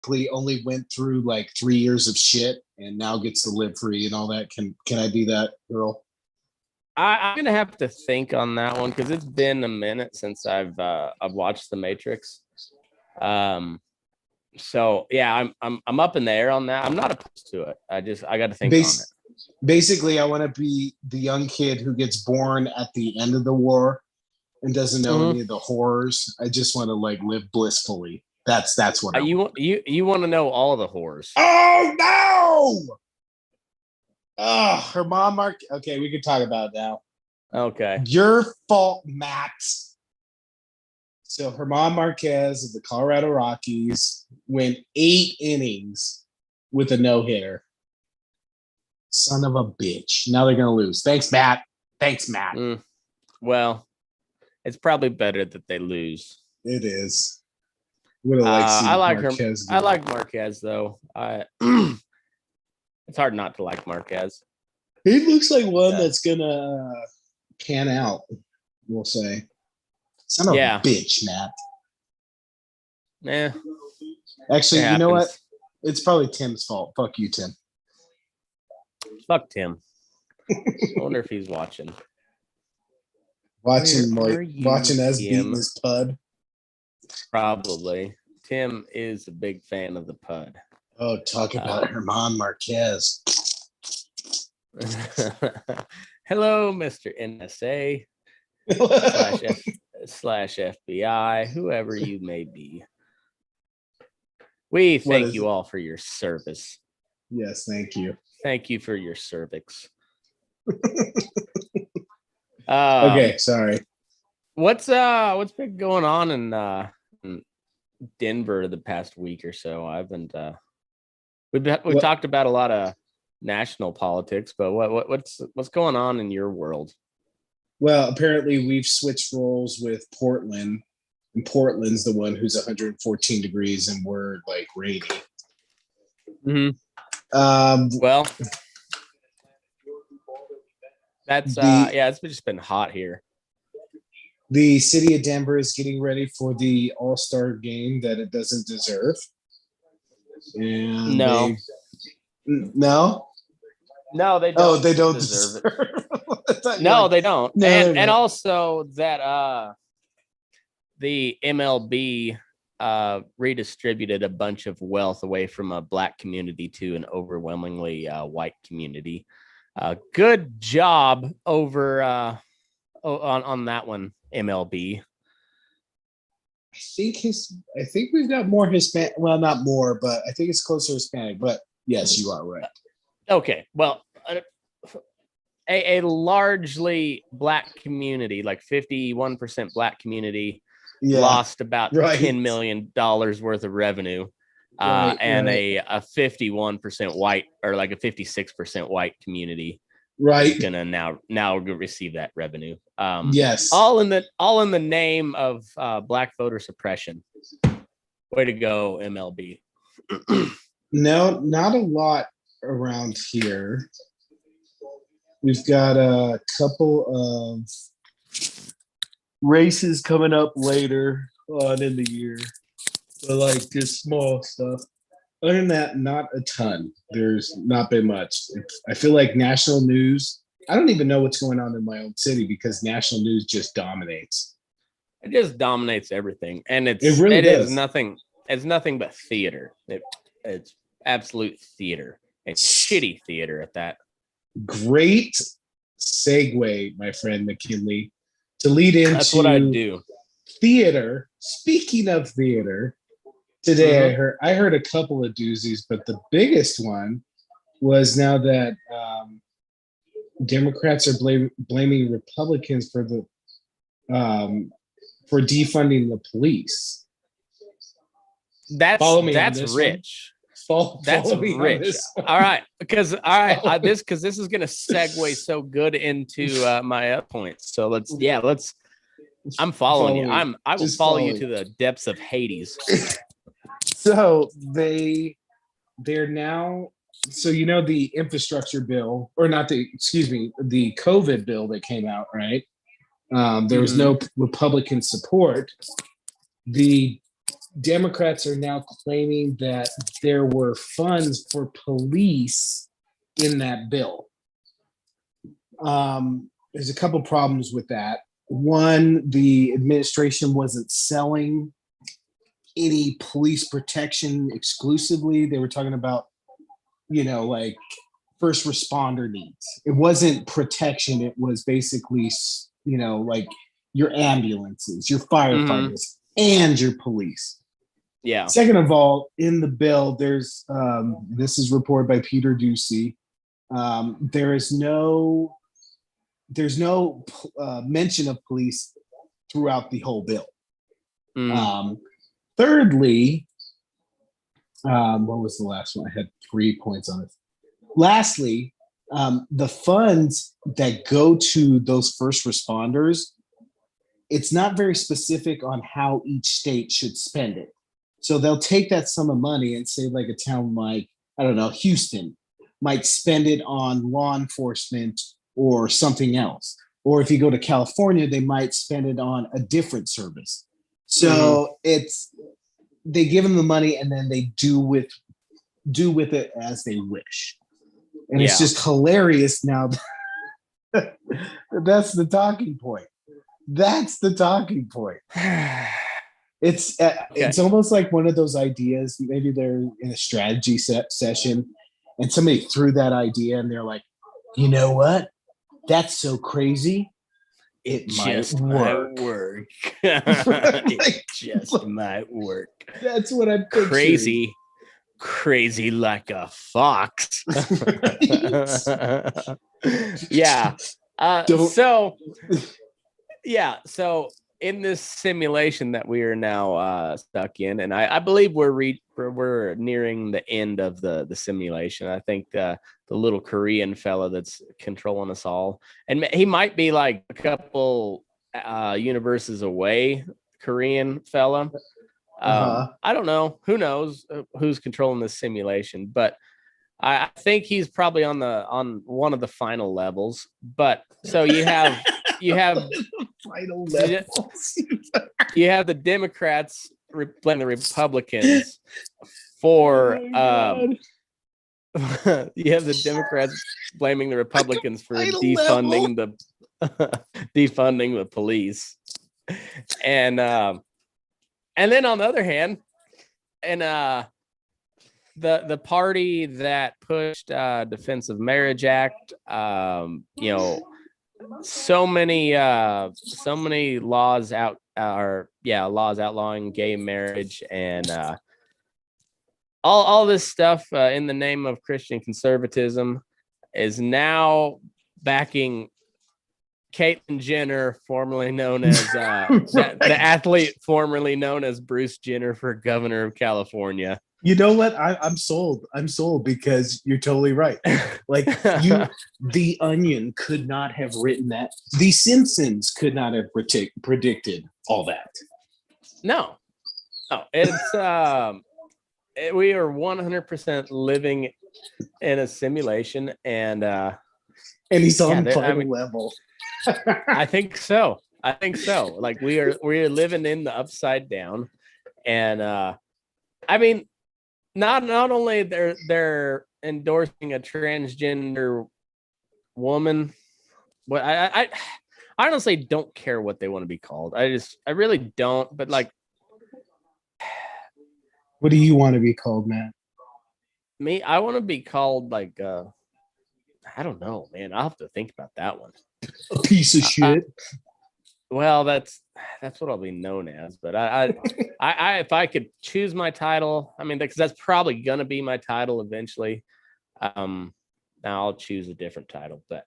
basically only went through like 3 years of shit and now gets to live free and all that. Can I be that girl? I'm gonna have to think on that one because it's been a minute since I've watched The Matrix. So yeah, I'm up in the air on that. I'm not opposed to it. I got to think on it. Basically, I want to be the young kid who gets born at the end of the war and doesn't know any of the horrors. I just want to like live blissfully. That's what you want to know all of the horrors. Oh no! Oh, her mom, okay, we can talk about it now. Okay. Your fault, Matt. So Herman Marquez of the Colorado Rockies went 8 innings with a no-hitter. Son of a bitch. Now they're going to lose. Thanks, Matt. Well, it's probably better that they lose. It is. I like Marquez. I like Marquez, though. It's hard not to like Marquez. He looks like one that's gonna pan out, we'll say. Son of a bitch, Matt. Yeah. Actually, you know what? It's probably Tim's fault. Fuck you, Tim. Fuck Tim. I wonder if he's watching. Watching us beating his pud. Probably. Tim is a big fan of the pud. Oh, talk about Herman Marquez. Hello, Mr. NSA slash FBI, whoever you may be. We thank you all for your service. Yes, thank you. Thank you for your cervix. Okay, sorry. What's been going on in Denver the past week or so? I haven't. We've talked about a lot of national politics, but what's going on in your world? Well, apparently we've switched roles with Portland, and Portland's the one who's 114 degrees, and we're like rainy. Well, that's it's just been hot here. The city of Denver is getting ready for the All-Star game that it doesn't deserve. And no, they don't. Oh, they don't deserve it. No, they don't. No, and also that the MLB redistributed a bunch of wealth away from a black community to an overwhelmingly white community. Good job over on that one, MLB. I think we've got more Hispanic. Well, not more, but I think it's closer to Hispanic. But yes, you are right. Okay, well, a largely black community, like 51% black community, lost about $10 million worth of revenue, and a 51% white, or like a 56% white community, is gonna now receive that revenue. Yes, all in the name of black voter suppression. Way to go, MLB. No, not a lot around here. We've got a couple of races coming up later on in the year, but like just small stuff. Other than that, not a ton. There's not been much. I feel like national news, I don't even know what's going on in my own city because national news just dominates. It just dominates everything, and it is nothing. It's nothing but theater. It's absolute theater. It's shitty theater at that. Great segue, my friend McKinley, to lead into that's what I do. Theater. Speaking of theater, today I heard a couple of doozies, but the biggest one was now that Democrats are blaming Republicans for defunding the police. That's rich. That's rich. All right, because this is gonna segue so good into my points. So let's. I'm following you. I will follow you to the depths of Hades. So they're now. So you know the infrastructure bill, or not the COVID bill that came out, right? There was no Republican support. The Democrats are now claiming that there were funds for police in that bill. There's a couple problems with that. One, the administration wasn't selling any police protection exclusively. They were talking about, like first responder needs. It wasn't protection. It was basically, like your ambulances, your firefighters, and your police. Yeah. Second of all, in the bill, there's this is reported by Peter Ducey. There's no mention of police throughout the whole bill. Thirdly, what was the last one? I had 3 points on it. Lastly, the funds that go to those first responders, it's not very specific on how each state should spend it. So they'll take that sum of money and say, like a town like, I don't know, Houston might spend it on law enforcement or something else. Or if you go to California, they might spend it on a different service. So they give them the money and then they do with it as they wish. And it's just hilarious now. That's the talking point. That's the talking point. It's almost like one of those ideas. Maybe they're in a strategy session and somebody threw that idea and they're like, you know what? That's so crazy. It just might work. It just might work. That's what I'm picturing. Crazy like a fox. Yeah. So in this simulation that we are now stuck in, and I believe we're nearing the end of the simulation. I think the little Korean fella that's controlling us all, and he might be like a couple universes away, Korean fella. I don't know. Who knows who's controlling this simulation? But I think he's probably on one of the final levels. But so you have final levels. You have the Democrats blaming the Republicans for you have the Democrats blaming the Republicans for defunding the police, and then on the other hand, and the party that pushed Defense of Marriage Act, so many laws laws outlawing gay marriage and all this stuff in the name of Christian conservatism is now backing Caitlyn Jenner, formerly known as the athlete formerly known as Bruce Jenner, for governor of California. You know what? I'm sold. I'm sold because you're totally right. Like The Onion could not have written that. The Simpsons could not have predicted all that. No, it's we are 100% living in a simulation, and he's on final level. I think so. Like we're living in the upside down, and I mean, not only they're endorsing a transgender woman, but I honestly don't care what they want to be called. I really don't. But like, what do you want to be called, Matt? Me, I want to be called like I don't know, man. I'll have to think about that one. A piece of shit. Well, that's what I'll be known as. But I if I could choose my title, I mean, because that's probably gonna be my title eventually. Now I'll choose a different title, but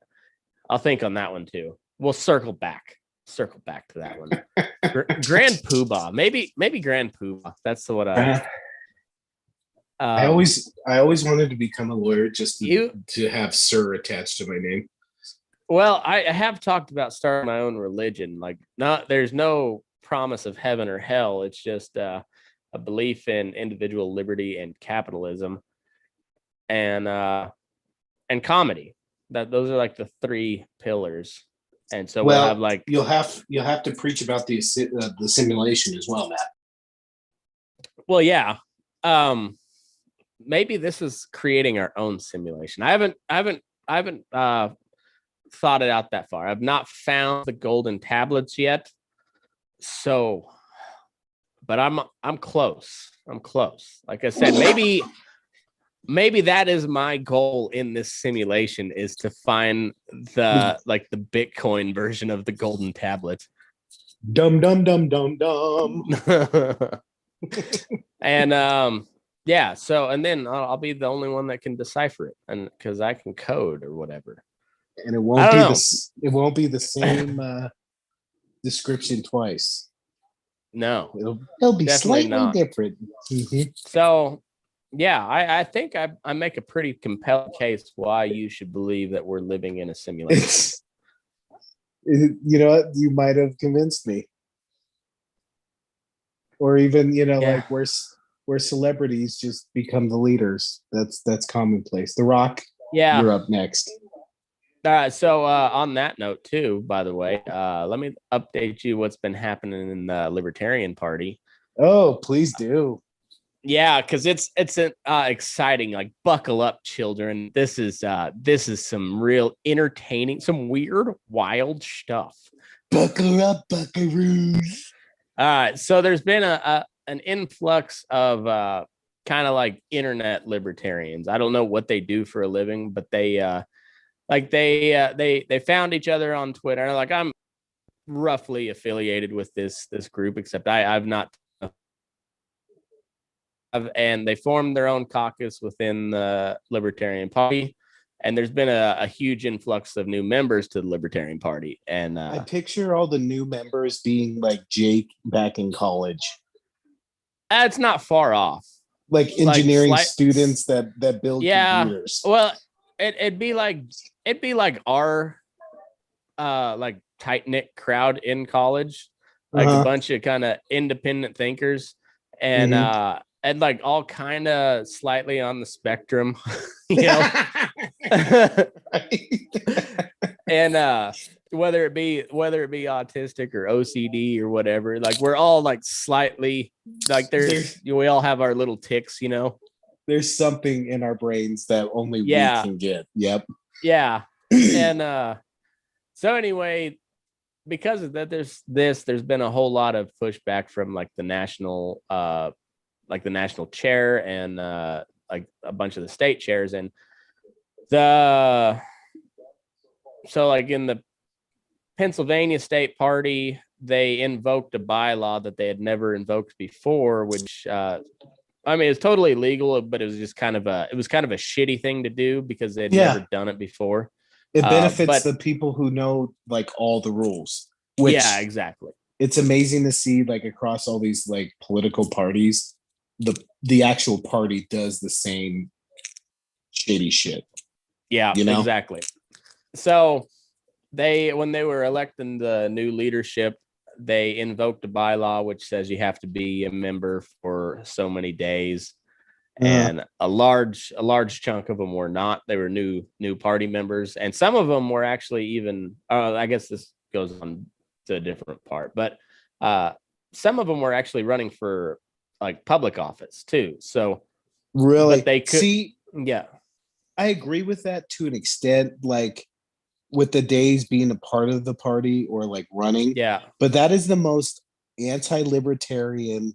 I'll think on that one too. We'll circle back to that one. Grand Poobah, maybe Grand Poobah. That's what I always wanted to become a lawyer just to have "sir" attached to my name. Well, I have talked about starting my own religion. Like, there's no promise of heaven or hell. It's just a belief in individual liberty and capitalism, and comedy. Those are like the 3 pillars. And so we'll have like you'll have to preach about the simulation as well, Matt. Well, yeah. Maybe this is creating our own simulation. I haven't thought it out that far. I've not found the golden tablets yet. So, but I'm close. I'm close. Like I said, maybe that is my goal in this simulation, is to find the Bitcoin version of the golden tablet. Dum dum dum dum dum. And yeah, so and then I'll be the only one that can decipher it, and because I can code or whatever. And it won't be the same description twice. No, it'll be slightly different. Mm-hmm. So yeah, I think I make a pretty compelling case why you should believe that we're living in a simulation. You know what? You might have convinced me. Or even, like where celebrities just become the leaders. That's commonplace. The Rock, you're up next. So on that note too, by the way, let me update you what's been happening in the Libertarian Party. Oh, please do. Yeah, because it's exciting. Like, buckle up, children. This is some real entertaining, some weird, wild stuff. Buckle up, buckaroos. All right, so there's been an influx of kind of like internet libertarians. I don't know what they do for a living, but they found each other on Twitter. Like, I'm roughly affiliated with this group, except I've not. And they formed their own caucus within the Libertarian Party. And there's been a huge influx of new members to the Libertarian Party. And I picture all the new members being like Jake back in college. It's not far off. Like engineering students that build computers. Well, it'd be like our like tight-knit crowd in college, like a bunch of kind of independent thinkers, and and like all kind of slightly on the spectrum, you know. And whether it be autistic or OCD or whatever, like we're all like slightly like we all have our little ticks, you know. There's something in our brains that only we can get. Yep. Yeah. And so anyway, because of that, there's been a whole lot of pushback from like the national chair and like a bunch of the state chairs. And so like in the Pennsylvania State Party, they invoked a bylaw that they had never invoked before, which I mean, it's totally legal, but it was just kind of a shitty thing to do because they'd never done it before. It benefits the people who know like all the rules. Which, yeah, exactly. It's amazing to see like across all these like political parties, the actual party does the same shitty shit. Yeah, you know? Exactly. So when they were electing the new leadership, they invoked a bylaw which says you have to be a member for so many days. And a large chunk of them were not. They were new party members, and some of them were actually even I guess this goes on to a different part, but some of them were actually running for like public office too. So really, they could see. Yeah, I agree with that to an extent, like with the days being a part of the party or like running. Yeah, but that is the most anti-libertarian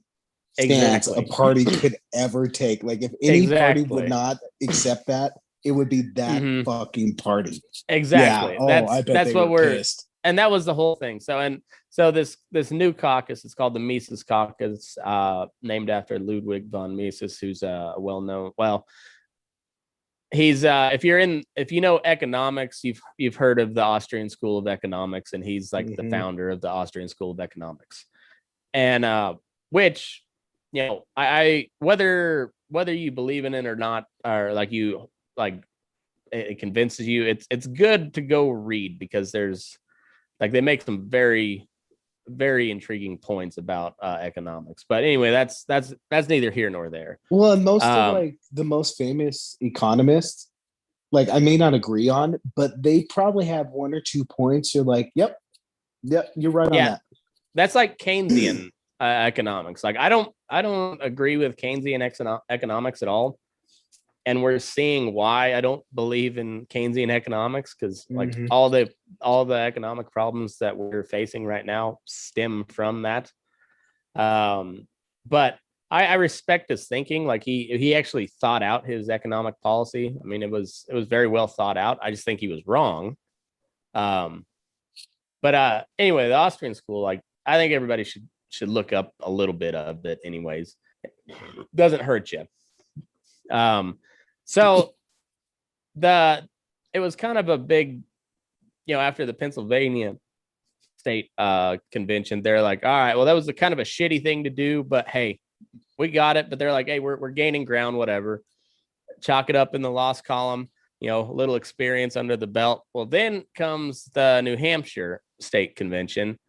stance a party could ever take. Like if any party would not accept that, it would be that fucking party. Exactly. Yeah. That's what we're pissed. And that was the whole thing. So this new caucus, it's called the Mises Caucus, named after Ludwig von Mises, who's well-known. Well, he's if you know economics, you've heard of the Austrian School of Economics, and he's like the founder of the Austrian School of Economics. And which, you know, I whether you believe in it or not, or like you like it convinces you, it's good to go read, because there's like they make some very, very intriguing points about economics. But anyway, that's neither here nor there. Well, and most of like the most famous economists, like I may not agree on, but they probably have one or two points. You're like, yep, you're right on that. That's like Keynesian economics. Like I don't don't agree with Keynesian economics at all. And we're seeing why I don't believe in Keynesian economics, because like all the economic problems that we're facing right now stem from that. But I respect his thinking. Like he actually thought out his economic policy. I mean, it was very well thought out. I just think he was wrong. But anyway, the Austrian school, like I think everybody should look up a little bit of it. Anyways, it doesn't hurt you. So it was kind of a big, after the Pennsylvania state convention, they're like, all right, well, that was a kind of a shitty thing to do, but hey, we got it. But they're like, hey, we're gaining ground, whatever. Chalk it up in the loss column, a little experience under the belt. Well, then comes the New Hampshire state convention,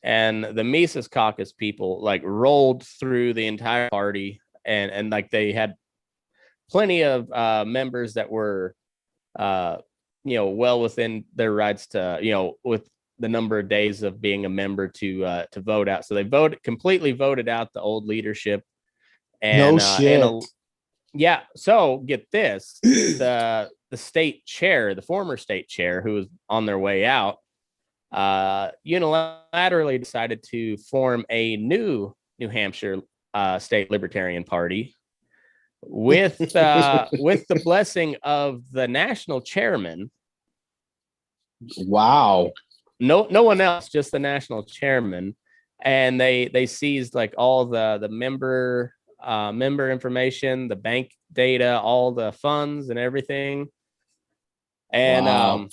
and the Mises Caucus people like rolled through the entire party, and like they had plenty of members that were well within their rights to, with the number of days of being a member to vote out. So they completely voted out the old leadership. And, no shit. Yeah. So get this, the state chair, the former state chair, who was on their way out, unilaterally decided to form a new New Hampshire state Libertarian Party with the blessing of the national chairman. Wow. No one else, just the national chairman. And they seized like all the member information, the bank data, all the funds and everything. And wow.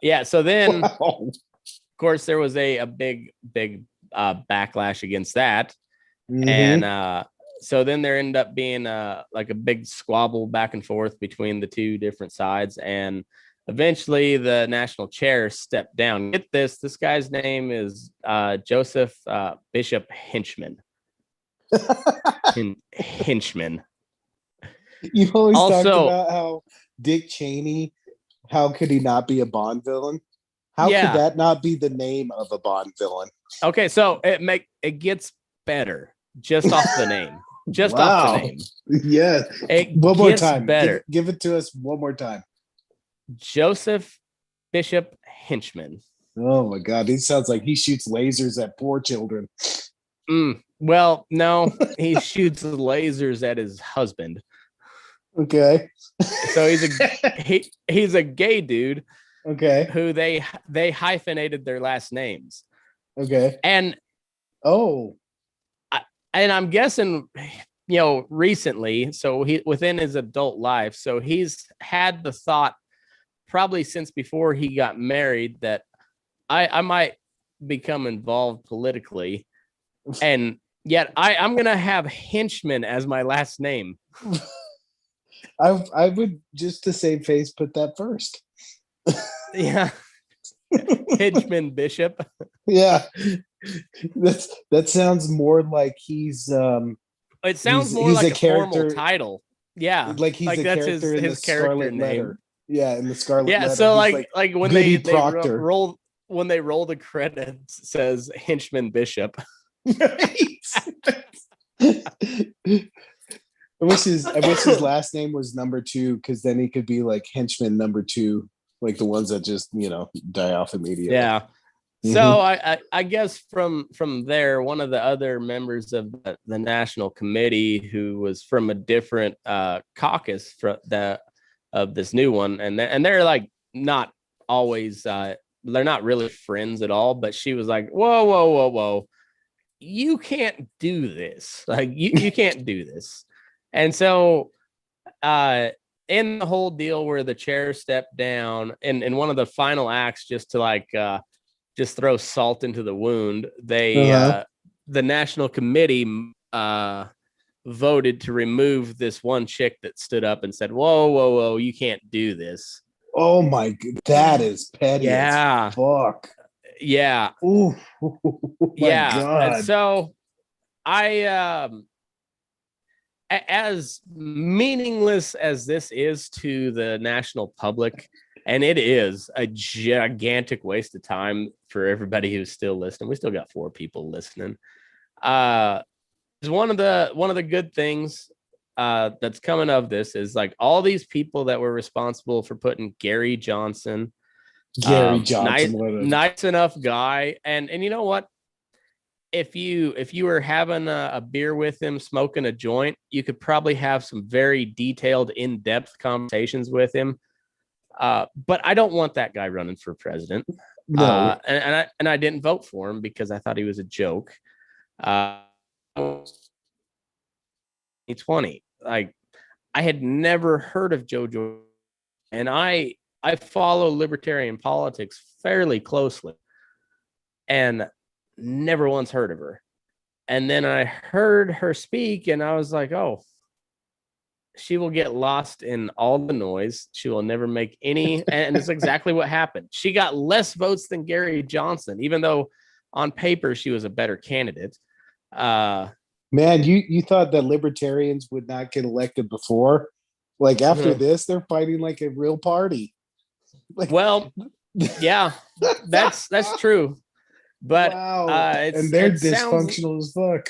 Yeah, so then of course there was a big backlash against that. And so then there ended up being like a big squabble back and forth between the two different sides, and eventually the national chair stepped down. Get this guy's name is Joseph Bishop Henchman. Henchman. You've always talked about how Dick Cheney, how could he not be a Bond villain? How could that not be the name of a Bond villain? Okay, so it gets better just off the name. Just off the name. Yeah. One more time. Better. Give it to us one more time. Joseph Bishop Henchman. Oh my God. He sounds like he shoots lasers at poor children. Well, no, he shoots lasers at his husband. Okay. So he's a gay dude. Okay. Who they hyphenated their last names. Okay. And I'm guessing, recently, so he within his adult life, so he's had the thought probably since before he got married that I might become involved politically, and yet I'm gonna have Henchman as my last name. I would, just to save face, put that first. Yeah. Henchman Bishop. Yeah. That sounds more like he's it sounds more like a formal title. Yeah. Like he's a character in the Scarlet Letter. Yeah, in the Scarlet Letter. Yeah, so like when they roll the credits, it says Henchman Bishop. I wish his last name was number 2, because then he could be like Henchman number 2, like the ones that just die off immediately. Yeah. So I guess from there, one of the other members of the national committee, who was from a different caucus of this new one, and they're like not always they're not really friends at all, but she was like, whoa, you can't do this, like you can't do this. And so in the whole deal where the chair stepped down, and in one of the final acts, just to like just throw salt into the wound, they the national committee voted to remove this one chick that stood up and said, whoa, you can't do this. Oh my God, that is petty. Yeah. As fuck. Yeah. Ooh, my God. And so as meaningless as this is to the national public, and it is a gigantic waste of time for everybody who's still listening. We still got 4 people listening. Is one of the good things that's coming of this is like all these people that were responsible for putting Gary Johnson, nice enough guy, and you know what? If you were having a beer with him, smoking a joint, you could probably have some very detailed, in-depth conversations with him. But I don't want that guy running for president. No, and I didn't vote for him because I thought he was a joke. 2020, like I had never heard of JoJo, and I follow libertarian politics fairly closely, and never once heard of her. And then I heard her speak, and I was like, oh, she will get lost in all the noise. She will never make any. And it's exactly what happened. She got less votes than Gary Johnson, even though on paper she was a better candidate. Man, you thought that libertarians would not get elected before? Like after this, they're fighting like a real party. Like, well, yeah, that's true. But wow. And they're dysfunctional as fuck.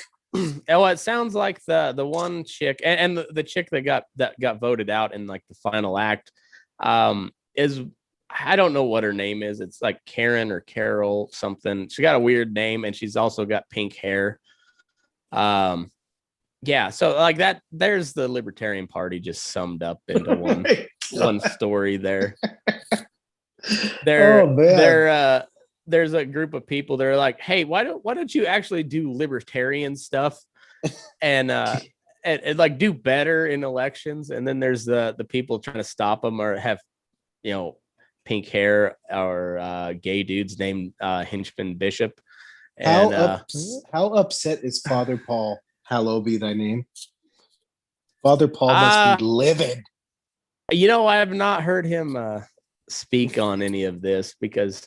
Well, it sounds like the one chick and the chick that got voted out in like the final act is, I don't know what her name is. It's like Karen or Carol something. She got a weird name, and she's also got pink hair. Yeah, so like that, there's the Libertarian Party just summed up into one story there. There's a group of people that are like, hey, why don't you actually do libertarian stuff and like do better in elections? And then there's the people trying to stop them or have, pink hair or gay dudes named Hinchman Bishop. And how upset is Father Paul? Hallowed be thy name. Father Paul must be livid. I have not heard him speak on any of this because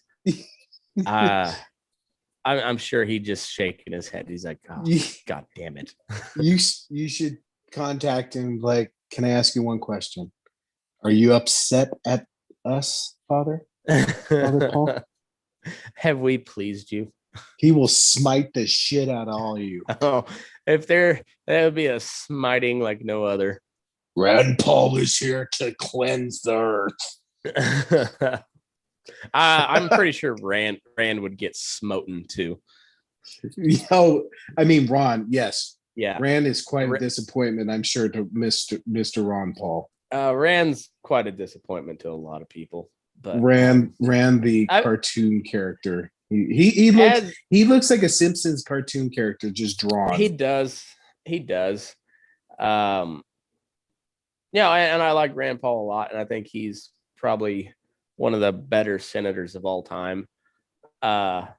I'm sure he just shaking his head. He's like, oh, God damn it. You should contact him. Like, can I ask you one question? Are you upset at us, Father? Father Paul? Have we pleased you? He will smite the shit out of all of you. Oh, if that would be a smiting like no other. Rand Paul is here to cleanse the earth. I'm pretty sure Rand would get smoten too. I mean, Ron, yes. Yeah. Rand is quite a disappointment, I'm sure, to Mr. Ron Paul. Rand's quite a disappointment to a lot of people. But Rand the cartoon character. He looks like a Simpsons cartoon character just drawn. He does. Yeah, and I like Rand Paul a lot, and I think he's probably one of the better senators of all time. But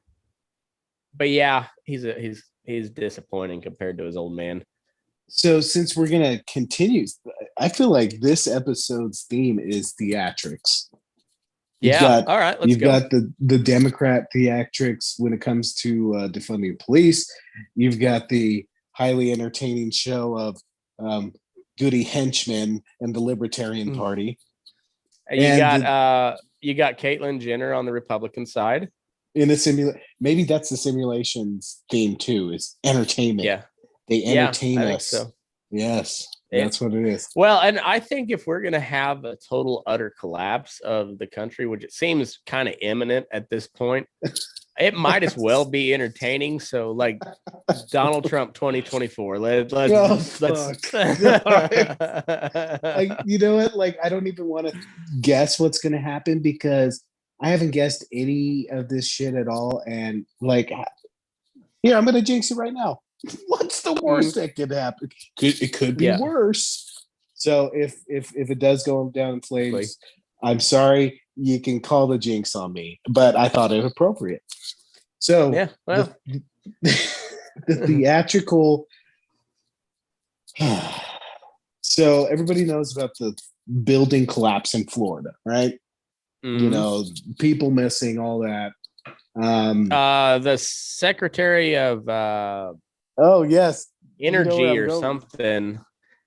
yeah, he's disappointing compared to his old man. So since we're gonna continue, I feel like this episode's theme is theatrics. All right. You've got the Democrat theatrics when it comes to defunding police. You've got the highly entertaining show of Goody Henchmen and the Libertarian Party. You got Caitlyn Jenner on the Republican side. In a maybe that's the simulation's theme too, is entertainment. Yeah. They entertain us. I think so. Yes. That's what it is. Well, and I think if we're going to have a total utter collapse of the country, which it seems kind of imminent at this point, it might as well be entertaining. So, like Donald Trump 2024. Let's like, you know what? Like, I don't even want to guess what's going to happen because I haven't guessed any of this shit at all. And like, here, I'm going to jinx it right now. What's the worst that could happen? It could be worse. So if it does go down in flames, I'm sorry. You can call the jinx on me, but I thought it appropriate. So the theatrical. So everybody knows about the building collapse in Florida, right? Mm-hmm. People missing, all that. The secretary of energy or something.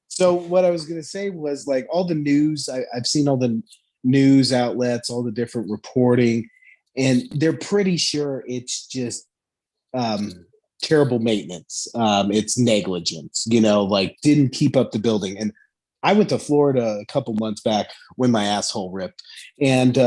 So what I was going to say was like all the news, I've seen all the news outlets, all the different reporting, and they're pretty sure it's just terrible maintenance. It's negligence, like didn't keep up the building. And I went to Florida a couple months back when my asshole ripped. And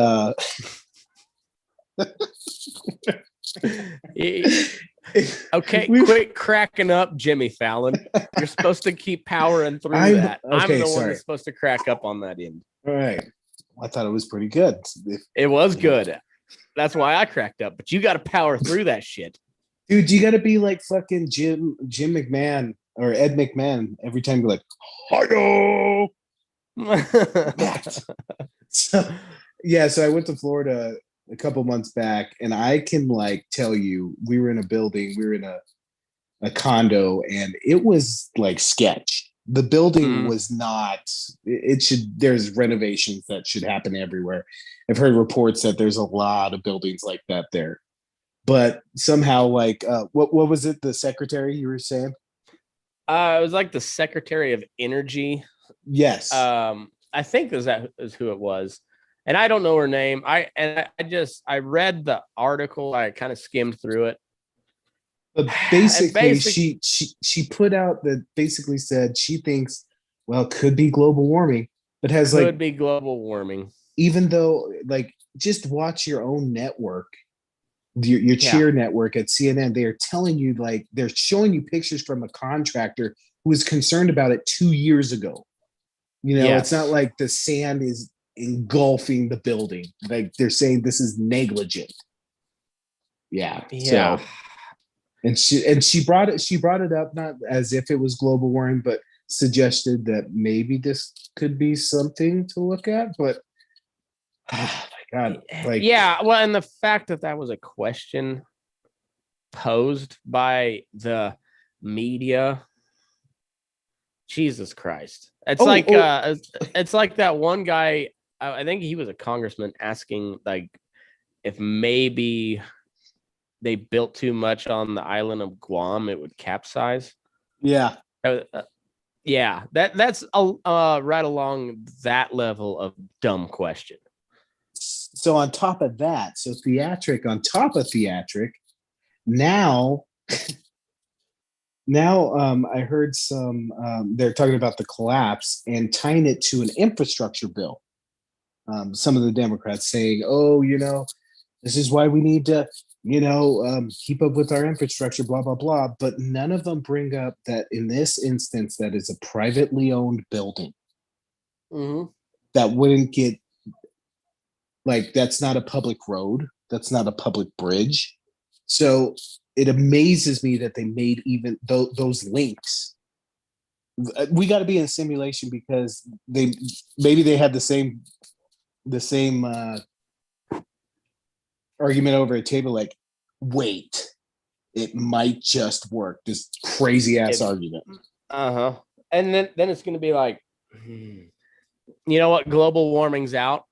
okay, quit cracking up, Jimmy Fallon. You're supposed to keep powering through that. I'm the one that's supposed to crack up on that end. All right. I thought it was pretty good. It was good. That's why I cracked up. But you got to power through that shit. Dude, you got to be like fucking Jim McMahon or Ed McMahon every time you're like, hi-yo. So I went to Florida a couple months back, and I can like tell you, we were in a building, we were in a condo, and it was like sketch. The building was not, there's renovations that should happen everywhere. I've heard reports that there's a lot of buildings like that there, but somehow like, what was it? The secretary you were saying? It was like the Secretary of Energy. Yes. I think that is who it was. And I don't know her name. I read the article. I kind of skimmed through it. But basically she put out that basically said she thinks, well, it could be global warming, but could be global warming. Even though, like, just watch your own network, your cheer network at CNN. They are telling you, like, they're showing you pictures from a contractor who was concerned about it 2 years ago. It's not like the sand is engulfing the building. Like, they're saying this is negligent. Yeah. So, and she brought it up not as if it was global warming, but suggested that maybe this could be something to look at. But oh my God, like, well, and the fact that was a question posed by the media. Jesus Christ. It's it's like that one guy, I think he was a congressman, asking like if maybe they built too much on the island of Guam, it would capsize. Yeah. That's right along that level of dumb question. So on top of that, theatric on top of theatric, now I heard they're talking about the collapse and tying it to an infrastructure bill. Some of the Democrats saying, oh, this is why we need to, keep up with our infrastructure, blah, blah, blah. But none of them bring up that in this instance, that is a privately owned building. Mm-hmm. That wouldn't get, like, that's not a public road. That's not a public bridge. So it amazes me that they made even those links. We got to be in a simulation because they had the same argument over a table. Like, wait, it might just work. This crazy ass argument. And then it's going to be like, you know what? Global warming's out,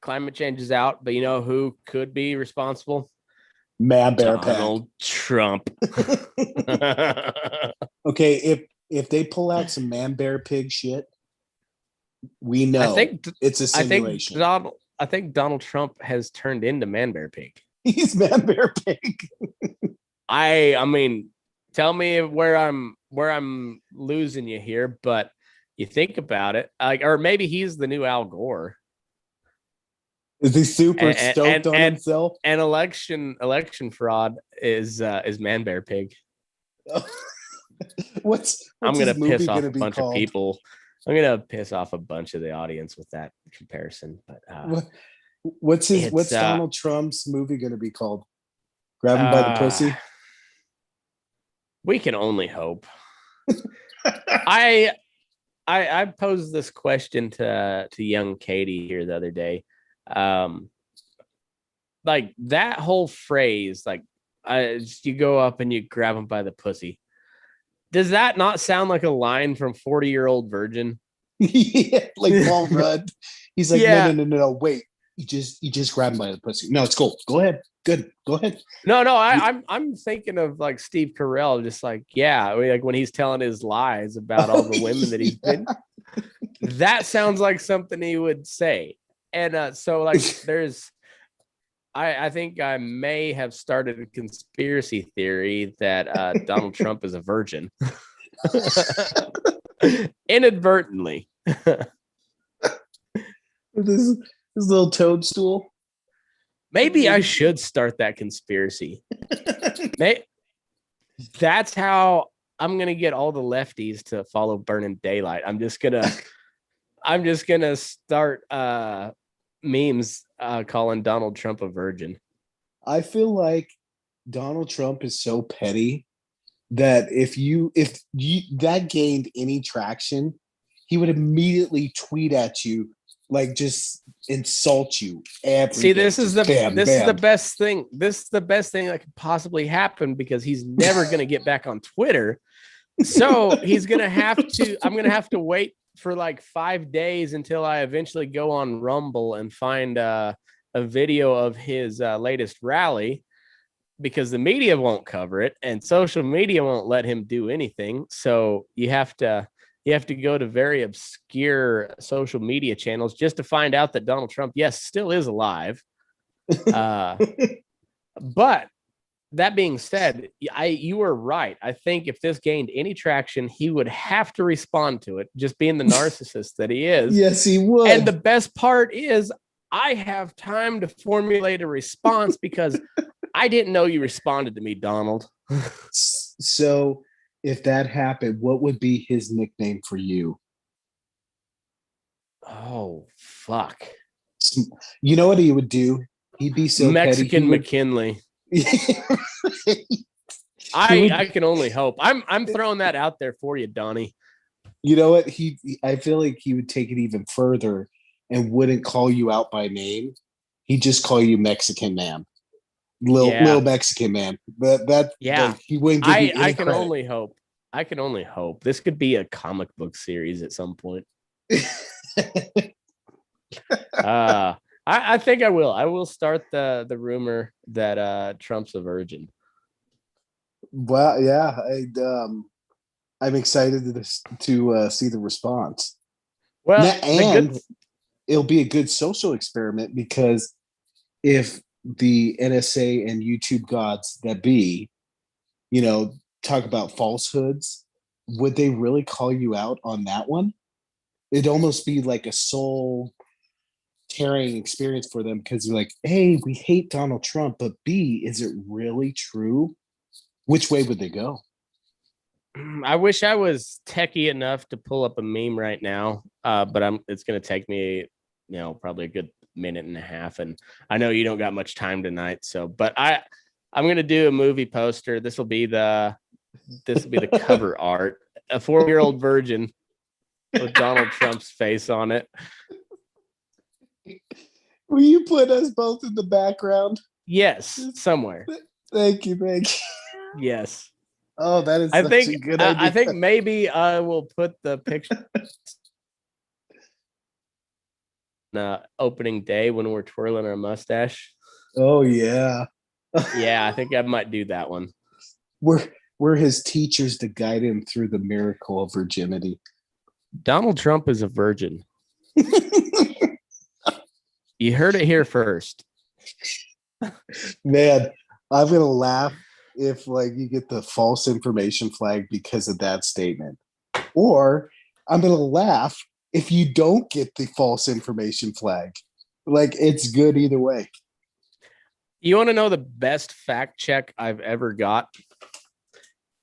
climate change is out, but you know who could be responsible? Man Bear Donald Trump. Okay, if they pull out some Man Bear Pig shit, we know it's a simulation. I think Donald Trump has turned into Man Bear Pig. He's Man Bear Pig. I mean, tell me where I'm losing you here, but you think about it, like, or maybe he's the new Al Gore. Is he super stoked on himself? And election fraud is Man Bear Pig. I'm gonna piss off a bunch of people. I'm gonna piss off a bunch of the audience with that comparison. But what's Donald Trump's movie gonna be called? Grab him by the pussy. We can only hope. I posed this question to young Katie here the other day. Like that whole phrase, like, you go up and you grab him by the pussy. Does that not sound like a line from 40-Year-Old Virgin? Yeah, like Paul Rudd. He's like, no, wait. You just grab him by the pussy. No, it's cool. Go ahead. Good. Go ahead. No, I'm thinking of like Steve Carell, just like, like when he's telling his lies about all the women that he's been. That sounds like something he would say. And so like I think I may have started a conspiracy theory that Donald Trump is a virgin. Inadvertently. This little toadstool. Maybe I should start that conspiracy. That's how I'm gonna get all the lefties to follow Burning Daylight. I'm just gonna start memes calling Donald Trump a virgin. I feel like Donald Trump is so petty that if that gained any traction, he would immediately tweet at you, like just insult you every See, day. this is the best thing. This is the best thing that could possibly happen because he's never going to get back on Twitter. So I'm going to have to wait for like 5 days until I eventually go on Rumble and find a video of his latest rally, because the media won't cover it and social media won't let him do anything. So you have to go to very obscure social media channels just to find out that Donald Trump, yes, still is alive. But that being said, you were right. I think if this gained any traction, he would have to respond to it, just being the narcissist that he is. Yes, he would. And the best part is I have time to formulate a response because I didn't know you responded to me, Donald. So if that happened, what would be his nickname for you? Oh, fuck. You know what he would do? He'd be so Mexican petty, McKinley. I can only hope. I'm throwing that out there for you, Donnie. You know what? I feel like he would take it even further and wouldn't call you out by name. He'd just call you Mexican man. Little Mexican man. He wouldn't give you any I can credit. only hope. I can only hope. This could be a comic book series at some point. I think I will. I will start the rumor that Trump's a virgin. Well, yeah, I'm excited to see the response. Well, it'll be a good social experiment, because if the NSA and YouTube gods that be, talk about falsehoods, would they really call you out on that one? It'd almost be like a soul tearing experience for them, because you're like, A, we hate Donald Trump, but B, is it really true? Which way would they go? I wish I was techie enough to pull up a meme right now, but it's going to take me, probably a good minute and a half, and I know you don't got much time tonight, but I'm going to do a movie poster. This will be the cover art, a 4-year-old virgin with Donald Trump's face on it. Will you put us both in the background? Yes, somewhere. Thank you. Yes. Oh, that is such a good idea. I think maybe I will put the picture opening day when we're twirling our mustache. Oh, yeah. Yeah, I think I might do that one. We're his teachers to guide him through the miracle of virginity. Donald Trump is a virgin. You heard it here first. Man, I'm going to laugh if you get the false information flag because of that statement. Or I'm going to laugh if you don't get the false information flag. It's good either way. You want to know the best fact check I've ever got?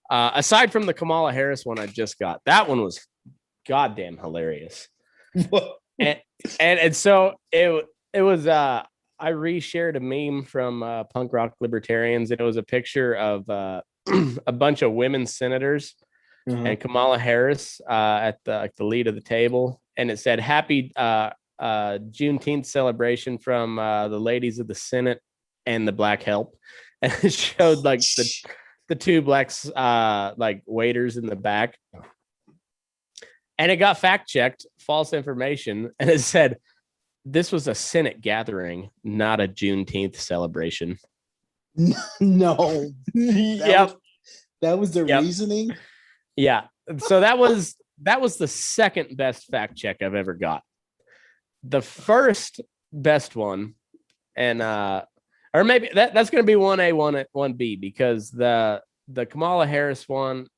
Aside from the Kamala Harris one I just got, that one was goddamn hilarious. and so it was I reshared a meme from Punk Rock Libertarians, and it was a picture of a bunch of women senators and Kamala Harris at the lead of the table, and it said happy Juneteenth celebration from the ladies of the Senate and the Black Help, and it showed the two blacks waiters in the back, and it got fact checked, false information, and it said this was a Senate gathering, not a Juneteenth celebration. No. Yep. That was the reasoning? Yeah. So that was the second best fact check I've ever got. The first best one, and Or maybe that's going to be 1A, 1B, because the Kamala Harris one,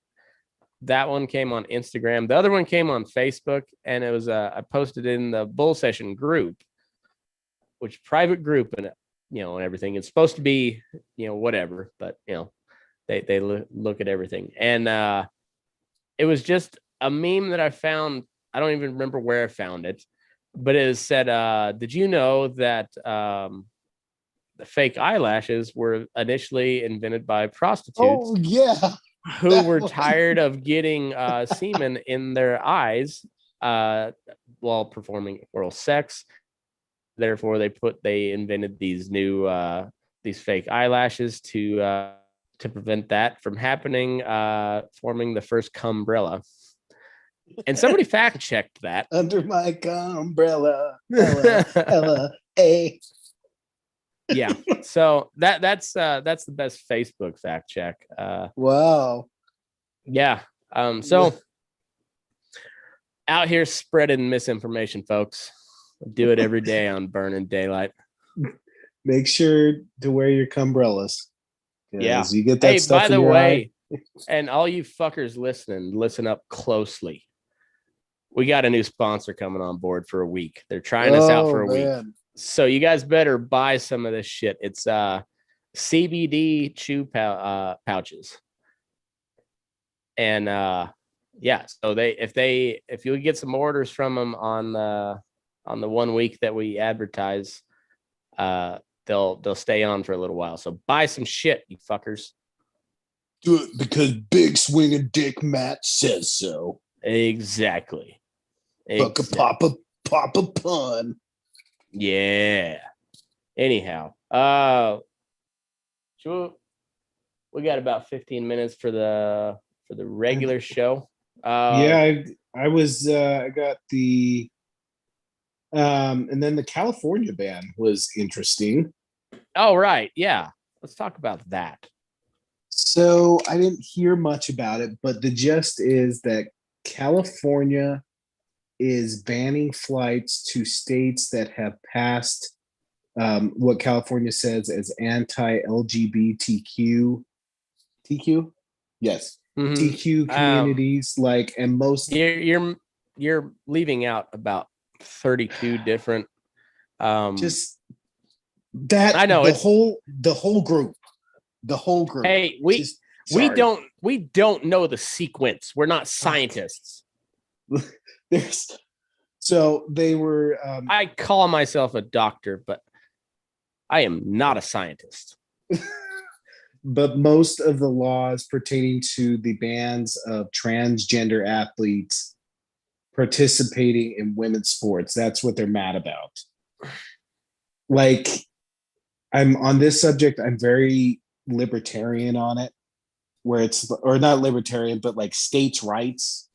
that one came on Instagram. The other one came on Facebook, and it was I posted in the Bull Session group, which private group, and and everything. It's supposed to be whatever, but they look at everything, and it was just a meme that I found. I don't even remember where I found it, but it said, "Did you know that the fake eyelashes were initially invented by prostitutes?" Oh yeah, who were tired of getting semen in their eyes while performing oral sex. Therefore, they invented these new these fake eyelashes to prevent that from happening, forming the first cumbrella. And somebody fact checked that. Under my umbrella, Ella, A. Yeah, so that's the best Facebook fact check. Wow. Yeah. So out here spreading misinformation, folks. Do it every day on Burning Daylight. Make sure to wear your umbrellas. Yeah. You get that stuff by in the your way, eye. And all you fuckers listening, listen up closely. We got a new sponsor coming on board for a week. They're trying us out for a week. So you guys better buy some of this shit. It's CBD chew pouches. And yeah, so if you get some orders from them on the 1 week that we advertise, they'll stay on for a little while. So buy some shit, you fuckers. Do it because Big Swinging Dick Matt says so. Exactly. Pop a pun. Yeah. Anyhow, we got about 15 minutes for the regular show. I got the and then the California ban was interesting. Oh, right. Yeah. Let's talk about that. So I didn't hear much about it, but the gist is that California is banning flights to states that have passed what California says as anti-LGBTQ. TQ? Yes. Mm-hmm. TQ communities, and most you're leaving out about 32 different just that I know the whole group. The whole group. Hey, we don't know the sequence. We're not scientists. So they were I call myself a doctor, but I am not a scientist. But most of the laws pertaining to the bans of transgender athletes participating in women's sports, that's what they're mad about. I'm on this subject, I'm very libertarian on it, where it's, or not libertarian, but states' rights.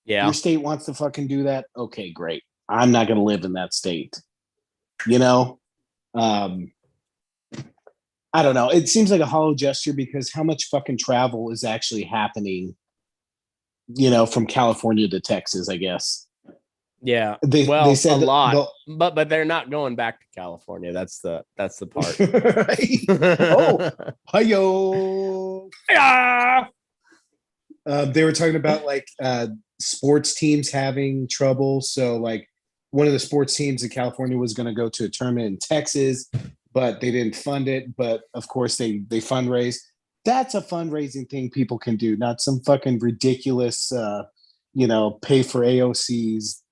Yeah. Your state wants to fucking do that. Okay, great. I'm not going to live in that state. I don't know. It seems like a hollow gesture because how much fucking travel is actually happening, from California to Texas, I guess. Yeah. They said a lot, but they're not going back to California. That's the part. Oh, hi-yo. Yeah. They were talking about sports teams having trouble. So one of the sports teams in California was going to go to a tournament in Texas, but they didn't fund it. But of course they fundraise. That's a fundraising thing people can do, not some fucking ridiculous, pay for AOC's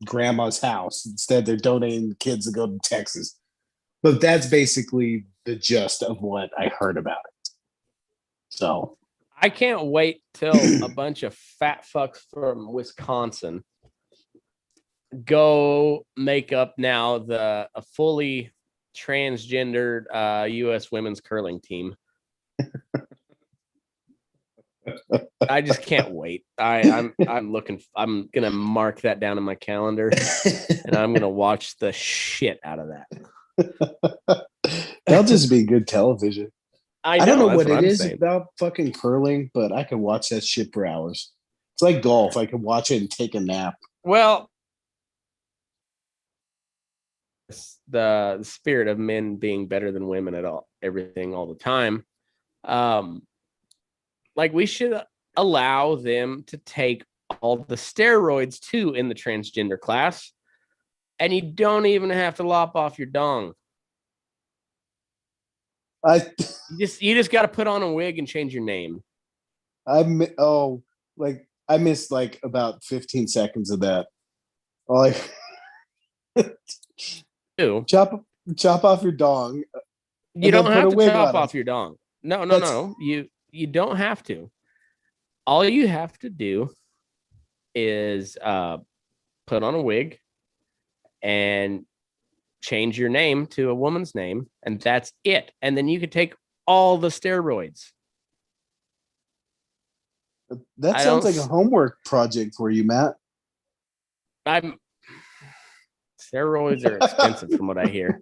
grandma's house. Instead, they're donating the kids to go to Texas. But that's basically the gist of what I heard about it. So I can't wait till a bunch of fat fucks from Wisconsin go make up now a fully transgendered U.S. women's curling team. I just can't wait. I'm gonna mark that down in my calendar, and I'm gonna watch the shit out of that. That'll just be good television. I don't know what it is about fucking curling, but I can watch that shit for hours. It's like golf. I can watch it and take a nap. Well, the spirit of men being better than women at everything all the time. Like we should allow them to take all the steroids too in the transgender class, and you don't even have to lop off your dong. You just got to put on a wig and change your name. I missed like about 15 seconds of that. Chop off your dong. You don't have to chop off your dong. No. You don't have to. All you have to do is put on a wig and change your name to a woman's name, and that's it. And then you could take all the steroids. That sounds like a homework project for you, Matt. Steroids are expensive from what I hear.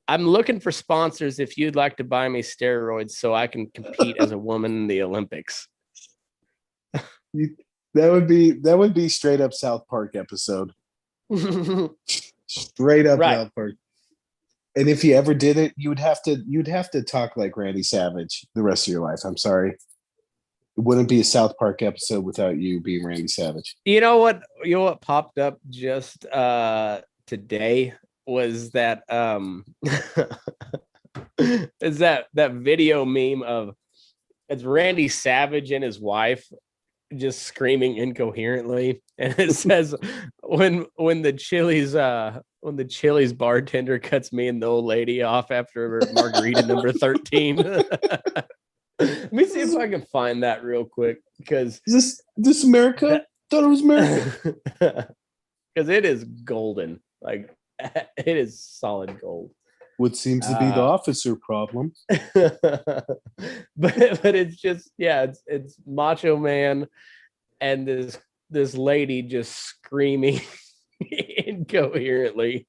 I'm looking for sponsors if you'd like to buy me steroids so I can compete as a woman in the Olympics. That would be straight up South Park episode. Straight up South Park. And if you ever did it, you'd have to talk like Randy Savage the rest of your life. I'm sorry. It wouldn't be a South Park episode without you being Randy Savage. You know what popped up just today was that is that video meme of it's Randy Savage and his wife just screaming incoherently, and it says when the Chili's bartender cuts me and the old lady off after margarita number 13. Let me see if I can find that real quick, because this America? Thought it was America. Because it is golden. Like, it is solid gold. What seems to be the officer problem. but it's just, it's Macho Man and this lady just screaming incoherently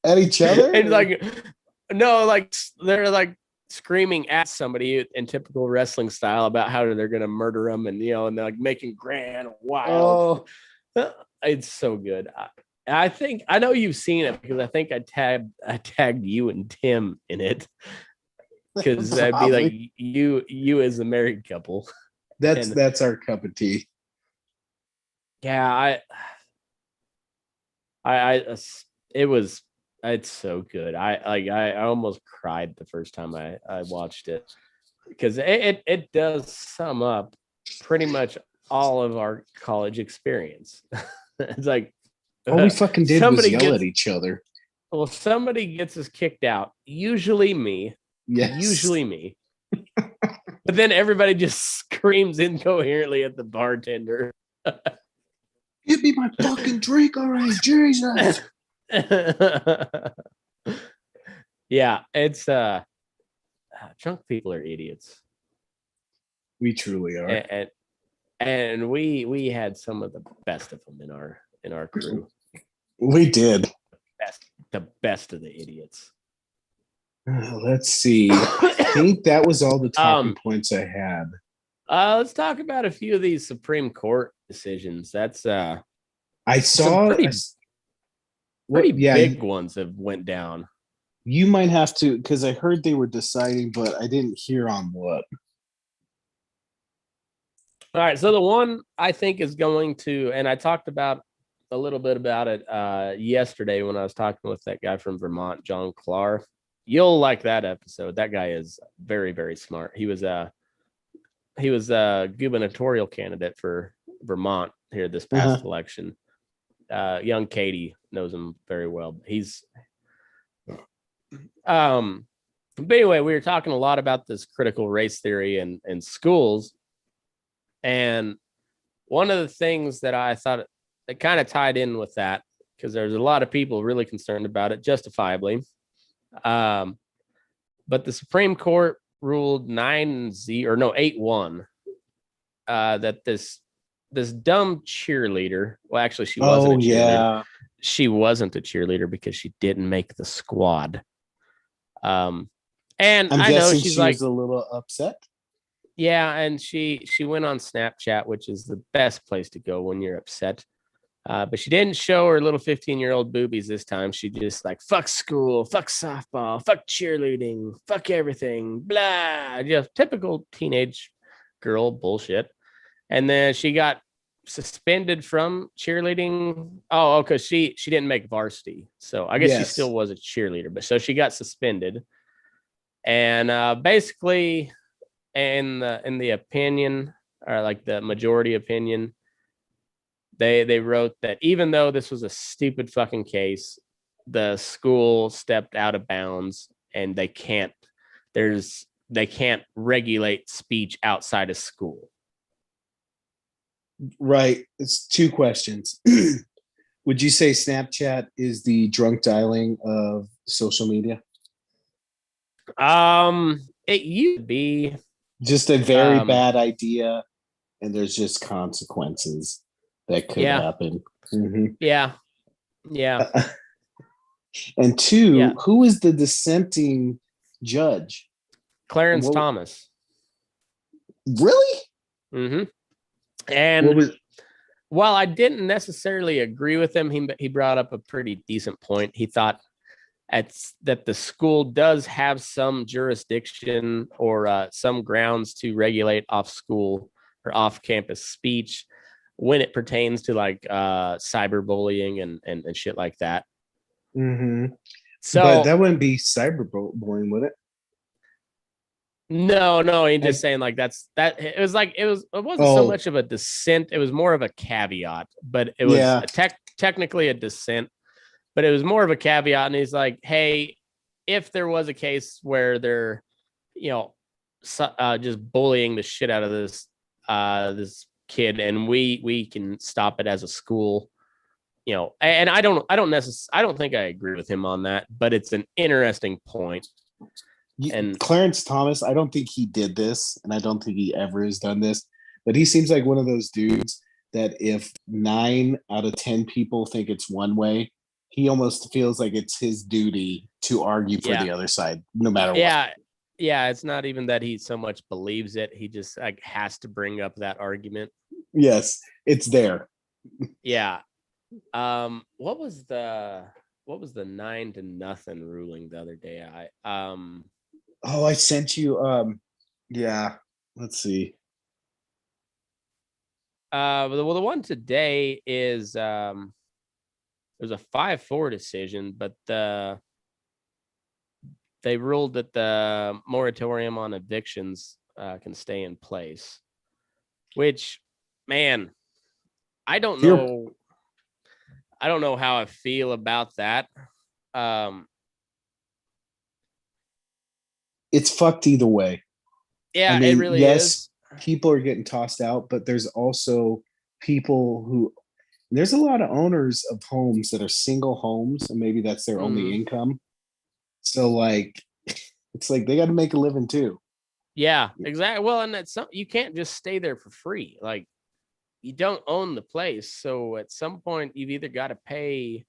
at each other. And they're like screaming at somebody in typical wrestling style about how they're gonna murder them, and and they're like making grand wild. It's so good. I think I know you've seen it because I think I tagged you and Tim in it, because that'd be like you as a married couple. That's our cup of tea. Yeah, it's so good. I almost cried the first time I watched it, because it does sum up pretty much all of our college experience. It's like all we fucking did was yell at each other. Well, somebody gets us kicked out. Usually me. Yes. Usually me. But then everybody just screams incoherently at the bartender. Give me my fucking drink, all right, Jesus. Yeah, it's drunk people are idiots. We truly are. And we had some of the best of them in our crew. We did. The best of the idiots. Let's see. I think that was all the talking points I had. Let's talk about a few of these Supreme Court decisions. That's I saw pretty big ones have went down. You might have to, because I heard they were deciding, but I didn't hear on what. All right, so the one I think is going to, and I talked about a little bit about it yesterday when I was talking with that guy from Vermont, John Clark. You'll like that episode. That guy is very, very smart. He was a gubernatorial candidate for Vermont here this past election. Young Katie knows him very well. But anyway, we were talking a lot about this critical race theory in schools. And one of the things that I thought that kind of tied in with that, because there's a lot of people really concerned about it, justifiably. But the Supreme Court ruled 8-1 that this dumb cheerleader, well, actually, she wasn't a cheerleader. Yeah. She wasn't a cheerleader because she didn't make the squad. And I know she's was a little upset. Yeah, and she went on Snapchat, which is the best place to go when you're upset. But she didn't show her little 15-year-old boobies this time. She just like, fuck school, fuck softball, fuck cheerleading, fuck everything, blah. Just typical teenage girl bullshit. And then she got suspended from cheerleading. Oh, because she didn't make varsity. So I guess she still was a cheerleader. But so she got suspended. And basically, in the opinion, or like the majority opinion, they wrote that even though this was a stupid fucking case, the school stepped out of bounds and they can't regulate speech outside of school. Right. It's two questions. Would you say Snapchat is the drunk dialing of social media? It used to be just a very bad idea, and there's just consequences that could happen. Mm-hmm. Yeah. And two, who is the dissenting judge? Clarence Thomas. Really? Mm-hmm. And while I didn't necessarily agree with him, he brought up a pretty decent point. He thought that the school does have some jurisdiction or some grounds to regulate off-school or off-campus speech when it pertains to like cyberbullying and shit like that. Mm-hmm. So, but that wouldn't be cyberbullying, would it? No, he's just saying like that. It wasn't so much of a dissent. It was more of a caveat, but it was technically a dissent, but it was more of a caveat. And he's like, hey, if there was a case where they're, just bullying the shit out of this kid, and we can stop it as a school, and I don't think I agree with him on that, but it's an interesting point. And Clarence Thomas, I don't think he did this, and I don't think he ever has done this, but he seems like one of those dudes that if 9 out of 10 people think it's one way, he almost feels like it's his duty to argue for the other side, no matter what. Yeah, it's not even that he so much believes it. He just like has to bring up that argument. Yes, it's there. Yeah. What was the 9-0 ruling the other day? I sent you let's see. The one today is there's a 5-4 decision, but they ruled that the moratorium on evictions can stay in place, which, man, I don't know how I feel about that. It's fucked either way. Yeah, I mean, it really is. People are getting tossed out, but there's also people who, there's a lot of owners of homes that are single homes, and maybe that's their only income. So like, it's like they got to make a living too. Yeah, exactly. Well, and that's you can't just stay there for free. Like, you don't own the place, so at some point you've either got to pay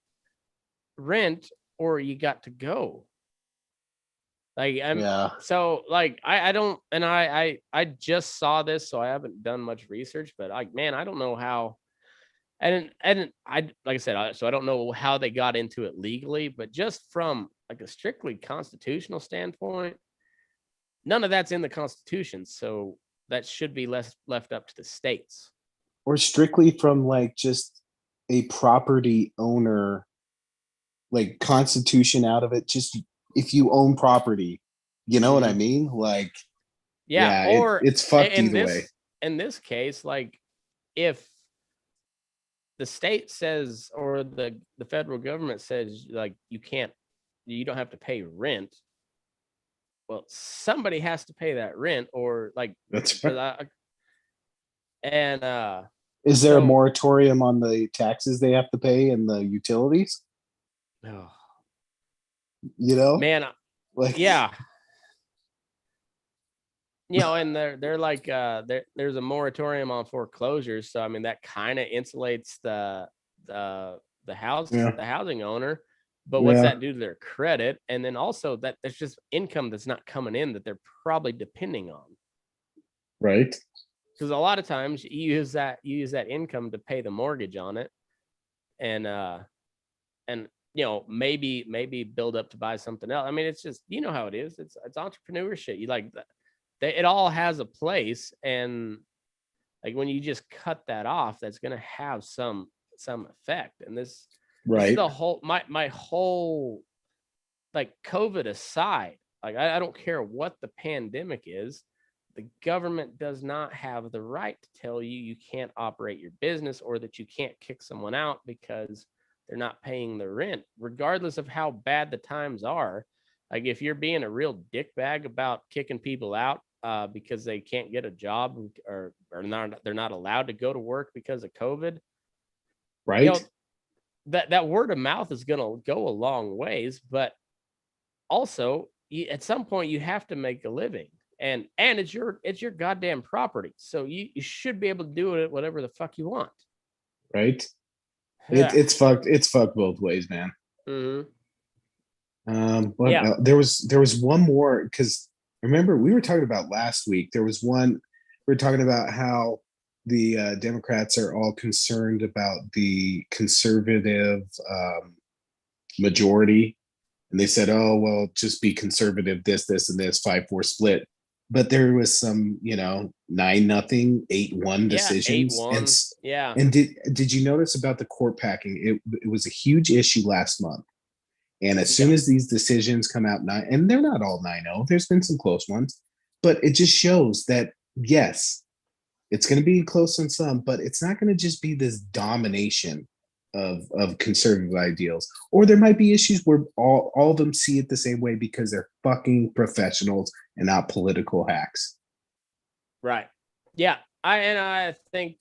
rent or you got to go. Like, so like I don't, and I just saw this, so I haven't done much research, but like, man, I don't know how, and I, like I said, so I don't know how they got into it legally, but just from like a strictly constitutional standpoint, none of that's in the Constitution, so that should be left up to the states. Or strictly from like just a property owner, like Constitution out of it, just if you own property, you know what I mean? Like, or it's fucked either way. In this case, like, if the state says, or the federal government says, like, you don't have to pay rent, well, somebody has to pay that rent, or like, that's right. Is there a moratorium on the taxes they have to pay and the utilities? Oh, man, like, yeah, and they're like, there's a moratorium on foreclosures, so I mean that kind of insulates the housing owner, but what's that do to their credit? And then also that there's just income that's not coming in that they're probably depending on, right? Because a lot of times you use that income to pay the mortgage on it. and maybe build up to buy something else. I mean, it's just, how it is. It's entrepreneur shit. You like that. It all has a place, and like when you just cut that off, that's going to have some effect. And this is the whole my whole, like, COVID aside, like I don't care what the pandemic is, the government does not have the right to tell you can't operate your business or that you can't kick someone out because they're not paying the rent, regardless of how bad the times are. Like, if you're being a real dickbag about kicking people out because they can't get a job, or they're not allowed to go to work because of COVID, right? That word of mouth is going to go a long ways. But also, at some point, you have to make a living, and it's your goddamn property, so you should be able to do it whatever the fuck you want. Right. It's fucked both ways, man. Mm-hmm. There was one more, because remember we were talking about last week. There was one, we were talking about how the Democrats are all concerned about the conservative majority, and they said, "Oh well, just be conservative. This, and this 5-4 split." But there was some, 9-0, 8-1 decisions, 8-1. And did you notice about the court packing? It was a huge issue last month. And as soon as these decisions come out, and they're not all 9-0, there's been some close ones, but it just shows that, yes, it's going to be close on some, but it's not going to just be this domination of conservative ideals. Or there might be issues where all of them see it the same way because they're fucking professionals and not political hacks. Right. Yeah. I think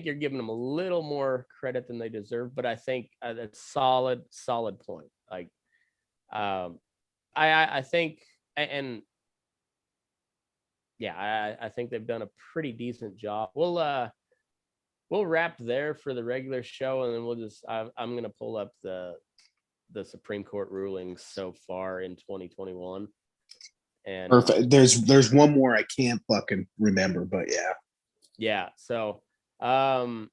you're giving them a little more credit than they deserve, but I think that's solid point. Like, I think, and yeah, I think they've done a pretty decent job. We'll wrap there for the regular show, and then we'll just, I'm going to pull up the Supreme Court rulings so far in 2021. And perfect. There's one more I can't fucking remember, but yeah. Yeah. So, sign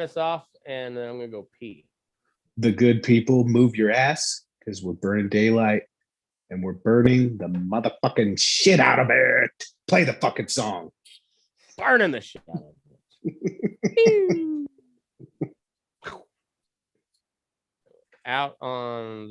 us off, and then I'm going to go pee. The good people, move your ass, because we're burning daylight, and we're burning the motherfucking shit out of it. Play the fucking song. Burning the shit out of it. Out on